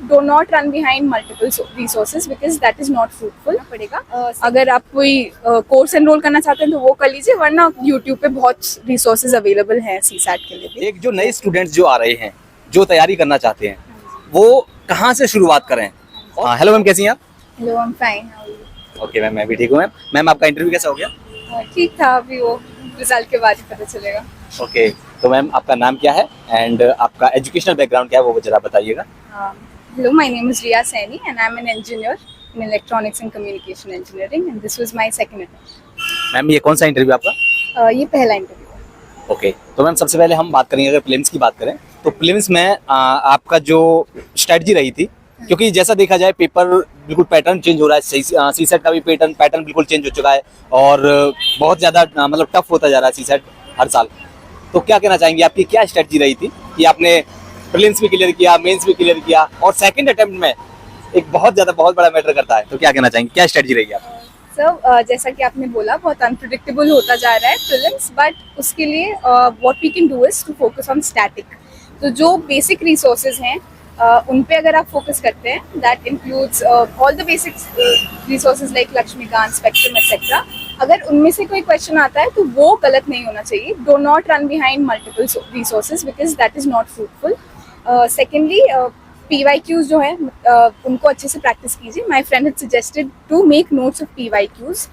Dough not run behind multiple resources because that is not fruitful पड़ेगा। अगर आप कोई कोर्स एनरोल करना चाहते हैं तो वो कर लीजिए, वरना यूट्यूब पे बहुत रिसोर्सेज अवेलेबल हैं सीसैट के लिए भी। एक जो नए स्टूडेंट्स जो आ रहे हैं, जो तैयारी करना चाहते हैं, वो कहाँ से शुरुआत करें? हेलो मैम, कैसी हैं आप? Hello, I am fine, how are you? Okay ma'am, मैं भी ठीक हूँ मैम। मैम, आपका इंटरव्यू कैसा हो गया? ठीक था, अभी वो रिजल्ट के बाद ही पता चलेगा। ओके, तो मैम आपका नाम क्या है एंड आपका एजुकेशनल बैकग्राउंड क्या है वो जरा बताइएगा। Hello, my name is Riya Saini and I'm an engineer in electronics and communication engineering and this was my second attempt. Ma'am, ये कौन सा इंटरव्यू आपका? ये पहला इंटरव्यू है। ओके, तो मैम सबसे पहले हम बात करेंगे, अगर प्रीलिम्स की बात करें तो प्रीलिम्स में आपका जो स्ट्रेटजी रही थी, क्योंकि जैसा देखा जाए पेपर बिल्कुल पैटर्न चेंज हो रहा है, सीसेट का भी पैटर्न बिल्कुल चेंज हो चुका है और बहुत ज़्यादा मतलब टफ होता जा रहा है सीसेट हर साल। तो क्या कहना चाहेंगे, आपकी क्या स्ट्रेटजी रही थी कि आपने प्रीलिम्स भी क्लियर किया, मेंस भी क्लियर किया और सेकंड अटेम्प्ट में एक बहुत बड़ा मैटर करता है, तो क्या कहना चाहेंगे, क्या स्ट्रेटजी रही आपकी? सर, जैसा कि आपने बोला, बहुत अनप्रिडिक्टेबल होता जा रहा है प्रीलिम्स, बट उसके लिए what we can do is to focus on static. तो जो बेसिक रिसोर्सेज हैं उन पे अगर आप फोकस करते हैं, that includes all the basic resources like Laxmikanth, spectrum etcetera. अगर उनमें से कोई क्वेश्चन आता है तो वो गलत नहीं होना चाहिए। Do not run behind multiple resources because that is not fruitful. Secondly, PYQs जो है उनको अच्छे से प्रैक्टिस कीजिए। My friend had suggested to make notes of PYQs,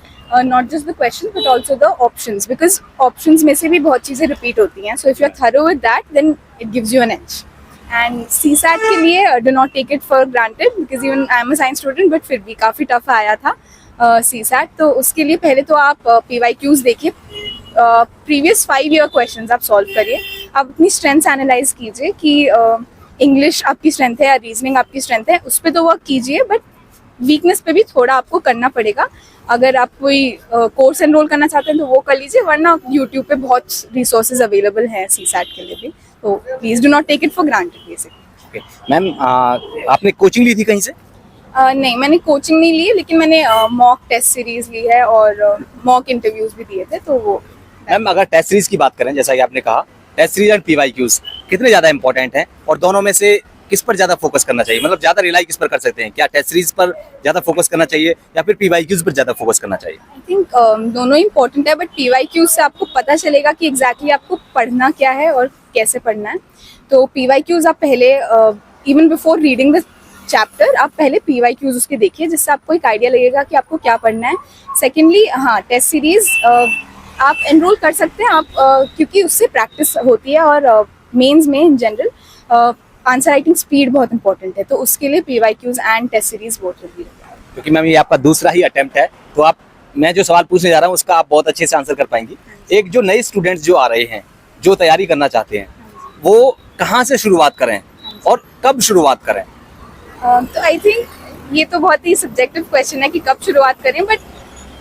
not just the question but also the options, because options में से भी बहुत चीज़ें रिपीट होती हैं। So if you are thorough with that then it gives you an edge. And CSAT के लिए do not take it for granted because even I am a science student, but फिर भी काफ़ी टफ आया था CSAT. तो उसके लिए पहले तो आप PYQs देखिए, प्रीवियस 5 ईयर क्वेश्चंस आप सॉल्व करिए। आप अपनी स्ट्रेंथ्स एनालाइज कीजिए कि इंग्लिश आपकी स्ट्रेंथ है या रीजनिंग आपकी स्ट्रेंथ है, उस पर तो वर्क कीजिए, बट वीकनेस पे भी थोड़ा आपको करना पड़ेगा। अगर आप कोई कोर्स एनरोल करना चाहते हैं तो वो कर लीजिए, वरना यूट्यूब पे बहुत रिसोर्सेज अवेलेबल हैं सीसैट के लिए भी। तो please do not take it for granted basically. Ma'am, आपने कोचिंग ली थी कहीं से? नहीं, मैंने कोचिंग नहीं ली, लेकिन मैंने मॉक टेस्ट सीरीज ली है और मॉक इंटरव्यूज भी दिए थे। तो वो मैम, अगर टेस्ट सीरीज की बात करें, जैसा कि आपने कहा, टेस्ट सीरीज एंड PYQs कितने ज़्यादा इंपॉर्टेंट हैं और दोनों में से किस पर ज़्यादा फोकस करना चाहिए? मतलब ज़्यादा रिलाई किस पर कर सकते हैं? क्या टेस्ट सीरीज पर ज़्यादा फोकस करना चाहिए या फिर PYQs पर ज़्यादा फोकस करना चाहिए? आई थिंक दोनों इंपॉर्टेंट है, बट PYQs से आपको पता चलेगा कि एग्जैक्टली आपको पढ़ना क्या है और कैसे पढ़ना है। तो PYQs आप पहले even before reading the chapter आप पहले PYQs उसके देखिए, जिससे आपको एक आइडिया लगेगा कि आपको क्या पढ़ना है। सेकेंडली, हाँ, टेस्ट सीरीज आप एनरोल कर सकते हैं आप, क्योंकि उससे प्रैक्टिस होती है और मेंस में in general answer writing speed बहुत इंपॉर्टेंट है। तो उसके लिए PYQs एंड टेस्ट सीरीज बहुत जरूरी है। क्योंकि मैम ये आपका दूसरा ही अटेम्प्ट है, तो मैं जो सवाल पूछने जा रहा हूँ उसका आप बहुत अच्छे से आंसर कर पाएंगी। एक जो नए स्टूडेंट्स जो आ रहे हैं, जो तैयारी करना चाहते हैं, वो कहाँ से शुरुआत करें और कब शुरुआत करें? तो आई थिंक ये तो बहुत ही सब्जेक्टिव क्वेश्चन है कि कब शुरुआत करें, बट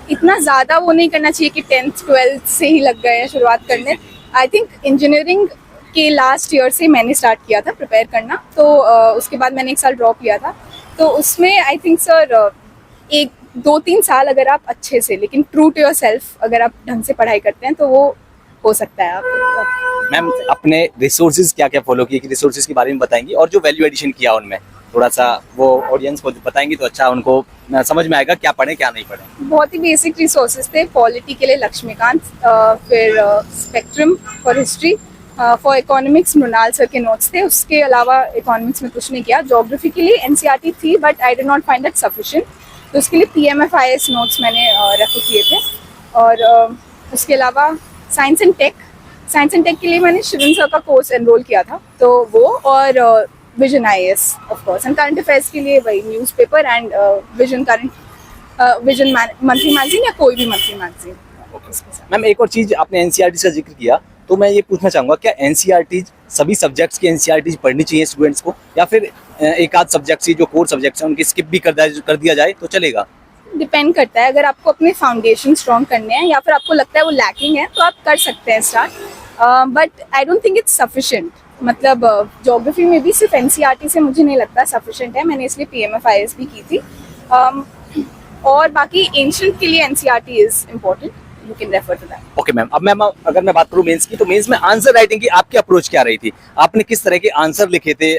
इतना ज़्यादा वो नहीं करना चाहिए कि 10th 12th से ही लग गए हैं शुरुआत करने। आई थिंक इंजीनियरिंग के लास्ट ईयर से मैंने स्टार्ट किया था प्रिपेयर करना, तो उसके बाद मैंने 1 साल ड्रॉप लिया था। तो उसमें आई थिंक सर 1-2-3 साल अगर आप अच्छे से, लेकिन ट्रू टू योर सेल्फ अगर आप ढंग से पढ़ाई करते हैं तो वो हो सकता है आप। मैम, अपने रिसोर्सेज क्या क्या फॉलो किए, कि रिसोर्सेज के बारे में बताएंगी और जो वैल्यू एडिशन किया उनमें थोड़ा सा वो ऑडियंस को बताएंगी तो अच्छा उनको समझ में आएगा क्या पढ़े क्या नहीं पढ़े। बहुत ही बेसिक रिसोर्सेज थे। पॉलिटी के लिए लक्ष्मीकांत, फिर spectrum for history, for economics Mrinal sir के नोट्स थे। उसके अलावा इकोनॉमिक्स में कुछ नहीं किया। ज्योग्राफी के लिए NCERT थी, but I did not find that sufficient, तो उसके लिए PMFIS नोट्स मैंने रेफर किए थे। और उसके अलावा साइंस एंड टेक के लिए मैंने शिवन सर का कोर्स एनरोल किया था, तो वो, और vision IAS of course. And current affairs के लिए वही newspaper and vision monthly magazine या कोई भी मंथली मैगजीन। मैम, एक और चीज आपने NCERT का जिक्र किया, तो मैं ये पूछना चाहूंगा, क्या NCERT सभी सब्जेक्ट्स की NCERT पढ़नी चाहिए स्टूडेंट्स को, या फिर एक आध सब्जेक्ट जो कोर सब्जेक्ट्स हैं उनकी स्किप भी कर दिया जाए तो चलेगा? डिपेंड करता है। अगर आपको अपने फाउंडेशन स्ट्रॉन्ग करने हैं या फिर आपको लगता है वो लैकिंग है तो आप कर सकते हैं start, but I don't think it's sufficient. मतलब ज्योग्राफी में भी सिर्फ NCERT से मुझे नहीं लगता सफिशिएंट है, मैंने इसलिए PMFIS भी की थी। और बाकी एंशिएंट के लिए NCERT is important, you can refer to that. Okay ma'am, अब मैम अगर मैं बात करूँ मेंस की, तो मेंस में आंसर राइटिंग की आपकी अप्रोच क्या रही थी? आपने किस तरह के आंसर लिखे थे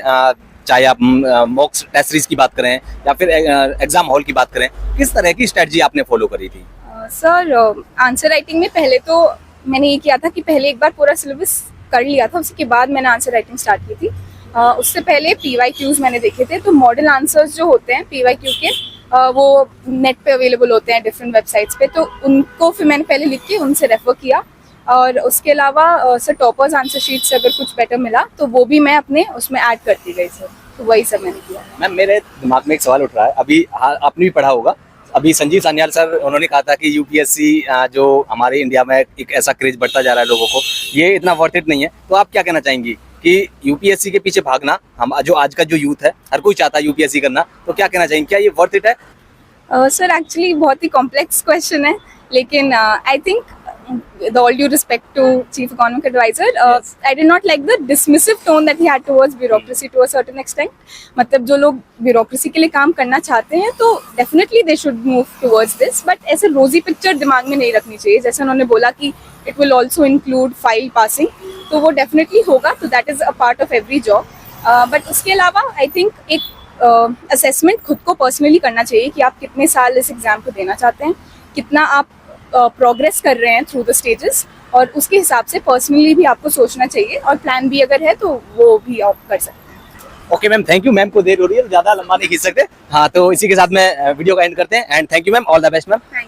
चाहे आप मॉक टेस्ट सीरीज की बात करें या फिर एग्जाम हॉल की बात करें, किस तरह की स्ट्रेटजी आपने फॉलो करी थी? सर आंसर राइटिंग में पहले तो मैंने ये किया था कि पहले एक बार पूरा सिलेबस कर लिया था, उसके बाद मैंने आंसर राइटिंग स्टार्ट की थी। उससे पहले PYQs मैंने देखे थे, तो मॉडल आंसर्स जो होते हैं PYQ के वो नेट पे अवेलेबल होते हैं डिफरेंट वेबसाइट्स पे, तो उनको फिर मैंने पहले लिख के उनसे रेफर किया। और उसके अलावा सर टॉपर्स आंसर शीट से अगर कुछ बेटर मिला तो वो भी मैं अपने उसमें ऐड करती गई सर, तो वही सब मैंने किया। मैम मेरे दिमाग में एक सवाल उठ रहा है, अभी आपने भी पढ़ा होगा, अभी संजीव सान्याल सर उन्होंने कहा था कि यूपीएससी जो हमारे इंडिया में एक ऐसा क्रेज बढ़ता जा रहा है लोगों को, ये इतना वर्थ इट नहीं है। तो आप क्या कहना चाहेंगी कि यूपीएससी के पीछे भागना, हम जो आज का जो यूथ है हर कोई चाहता है यूपीएससी करना, तो क्या कहना चाहेंगे, क्या ये वर्थ इट है? सर एक्चुअली बहुत ही कॉम्प्लेक्स क्वेश्चन है, लेकिन I think with all due respect to Chief Economic Advisor, I did not like the dismissive tone that he had towards bureaucracy to a certain extent. मतलब जो लोग bureaucracy के लिए काम करना चाहते हैं तो definitely they should move towards this, but ऐसे रोजी पिक्चर दिमाग में नहीं रखनी चाहिए। जैसे उन्होंने बोला कि it will also include file passing, तो वो definitely होगा, तो that is a part of every job. But उसके अलावा I think एक assessment खुद को personally करना चाहिए कि आप कितने साल इस एग्जाम को देना चाहते हैं, कितना आप प्रोग्रेस कर रहे हैं थ्रू द स्टेजेस, और उसके हिसाब से पर्सनली भी आपको सोचना चाहिए, और प्लान भी अगर है तो वो भी आप कर सकते हैं। Okay ma'am, thank you. Ma'am को देर हो रही है, ज्यादा लंबा नहीं खींच सकते। हाँ, तो इसी के साथ में वीडियो का एंड करते हैं, and thank you ma'am, all the best ma'am.